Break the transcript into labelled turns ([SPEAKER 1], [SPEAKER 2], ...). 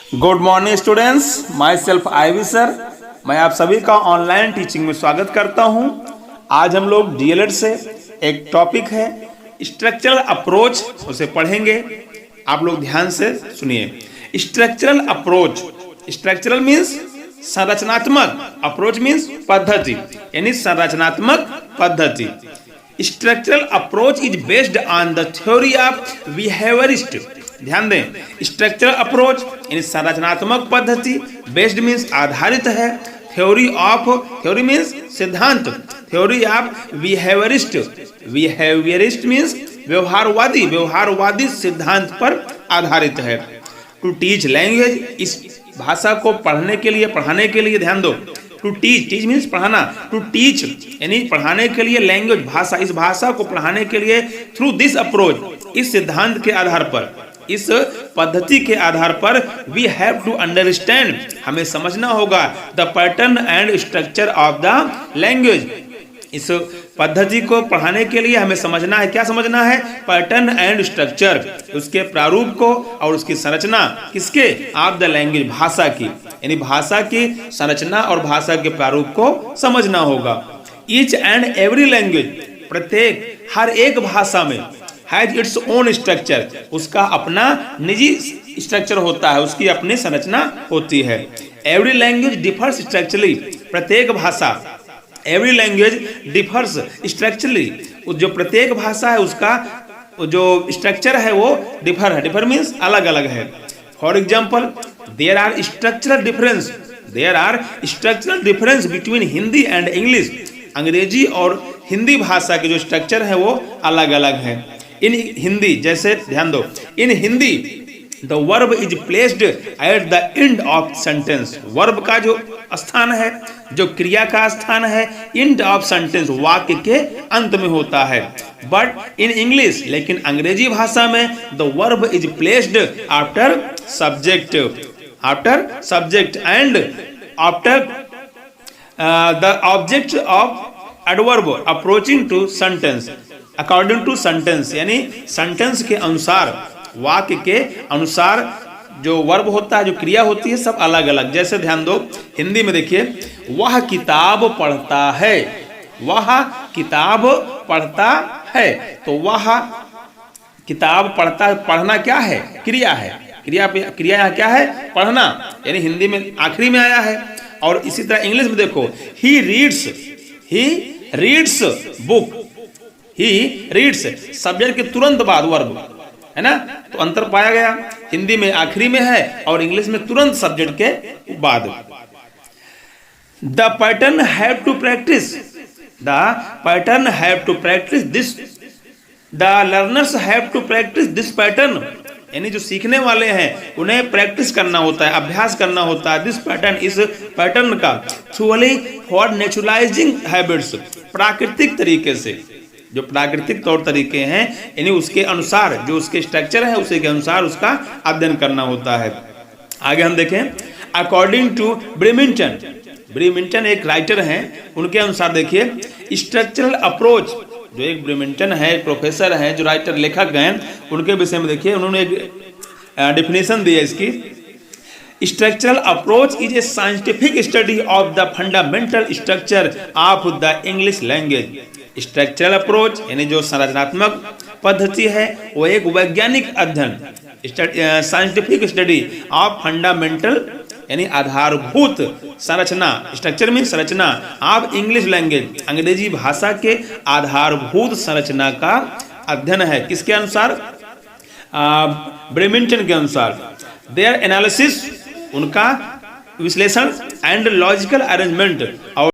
[SPEAKER 1] Good morning students, myself IV sir. मैं आप सभी का ऑनलाइन टीचिंग में स्वागत करता हूं। आज हम लोग डीएलएड से एक टॉपिक है स्ट्रक्चरल अप्रोच, उसे पढ़ेंगे। आप लोग ध्यान से सुनिए। स्ट्रक्चरल अप्रोच, स्ट्रक्चरल मीन्स संरचनात्मक, अप्रोच मीन्स पद्धति, यानी संरचनात्मक पद्धति। Structural approach is based on the theory of behaviourist. ध्यान दें, स्ट्रक्चरल अप्रोच यानी संरचनात्मक पद्धति, बेस्ड मीन्स आधारित है, थ्योरी ऑफ, थ्योरी मीन्स सिद्धांत, theory of behaviourist, behaviourist means व्यवहारवादी, व्यवहारवादी सिद्धांत पर आधारित है। टू टीच लैंग्वेज, इस भाषा को पढ़ने के लिए, पढ़ाने के लिए, ध्यान दो, टू टीच, टीच मीन्स पढ़ाना, टू टीच यानी पढ़ाने के लिए, लैंग्वेज भाषा, इस भाषा को पढ़ाने के लिए, थ्रू दिस अप्रोच, इस सिद्धांत के आधार पर, इस पद्धति के आधार पर, वी हैव टू अंडरस्टैंड, हमें समझना होगा, the pattern and structure of the language. इस पद्धति को पढ़ाने के लिए हमें समझना है, क्या समझना है? पैटर्न एंड स्ट्रक्चर, उसके प्रारूप को और उसकी संरचना, किसके? ऑफ द लैंग्वेज, भाषा की, यानी भाषा की संरचना और भाषा के प्रारूप को समझना होगा। ईच एंड एवरी लैंग्वेज, प्रत्येक, हर एक भाषा में, हैज इट्स ओन स्ट्रक्चर, उसका अपना निजी स्ट्रक्चर होता है, उसकी अपनी संरचना होती है। एवरी लैंग्वेज डिफर्स स्ट्रक्चरली, प्रत्येक भाषा, एवरी लैंग्वेज डिफर्स स्ट्रक्चरली, जो प्रत्येक भाषा है उसका जो स्ट्रक्चर है वो डिफर है, डिफर मीन्स अलग अलग है। For example, there are structural difference, there are structural difference between Hindi and English, अंग्रेजी और हिंदी भाषा के जो स्ट्रक्चर है वो अलग अलग है। इन हिंदी, जैसे ध्यान दो, in Hindi the verb is placed at the end of sentence, verb का जो स्थान है, जो क्रिया का स्थान है, एंड ऑफ सेंटेंस, वाक्य के अंत में होता है। बट इन इंग्लिश, लेकिन अंग्रेजी भाषा में, the verb is placed after subject, after subject and after the object of adverb approaching to sentence, according to sentence, यानी सेंटेंस के अनुसार, वाक्य के अनुसार जो वर्ब होता है, जो क्रिया होती है, सब अलग अलग। जैसे ध्यान दो, हिंदी में देखिए, वह किताब पढ़ता है, वह किताब पढ़ता है, तो वह किताब पढ़ता है, पढ़ना क्या है? क्रिया है, क्रिया यहाँ क्या है? पढ़ना, यानी हिंदी में आखिरी में आया है। और इसी तरह इंग्लिश में देखो, he reads book, he reads, subject के तुरंत बाद वर्ब है ना, तो अंतर पाया गया, हिंदी में आखिरी में है और इंग्लिश में तुरंत सब्जेक्ट के बाद। The pattern have to practise, the pattern have to practise this, the learners have to practise this pattern, यानी जो सीखने वाले हैं उन्हें प्रैक्टिस करना होता है, अभ्यास करना होता है, दिस पैटर्न, इस पैटर्न का, थ्रूली फॉर नेचुरलाइजिंग हैबिट्स, प्राकृतिक तरीके से, जो प्राकृतिक तौर तरीके हैं, यानी उसके अनुसार, जो उसके स्ट्रक्चर है उसी के अनुसार उसका अध्ययन करना होता है। आगे हम देखें, अकॉर्डिंग टू ब्रेमिंटन, ब्रेमिंटन एक राइटर हैं, उनके अनुसार देखिए, स्ट्रक्चरल अप्रोच, जो एक ब्रेमिंटन है, एक प्रोफेसर हैं, जो राइटर, लेखक हैं, उनके विषय में देखिए, उन्होंने एक डेफिनेशन दी है इसकी। Structural approach is a scientific study of the fundamental structure of the English language. Structural approach यानी जो संरचनात्मक पद्धति है वो एक वैज्ञानिक अध्ययन, साइंटिफिक स्टडी ऑफ फंडामेंटल यानी आधारभूत संरचना, स्ट्रक्चर में संरचना, ऑफ इंग्लिश लैंग्वेज, अंग्रेजी भाषा के आधारभूत संरचना का अध्ययन है। किसके अनुसार? ब्रेमिंटन के अनुसार। देयर एनालिसिस, उनका विश्लेषण, एंड लॉजिकल अरेंजमेंट, और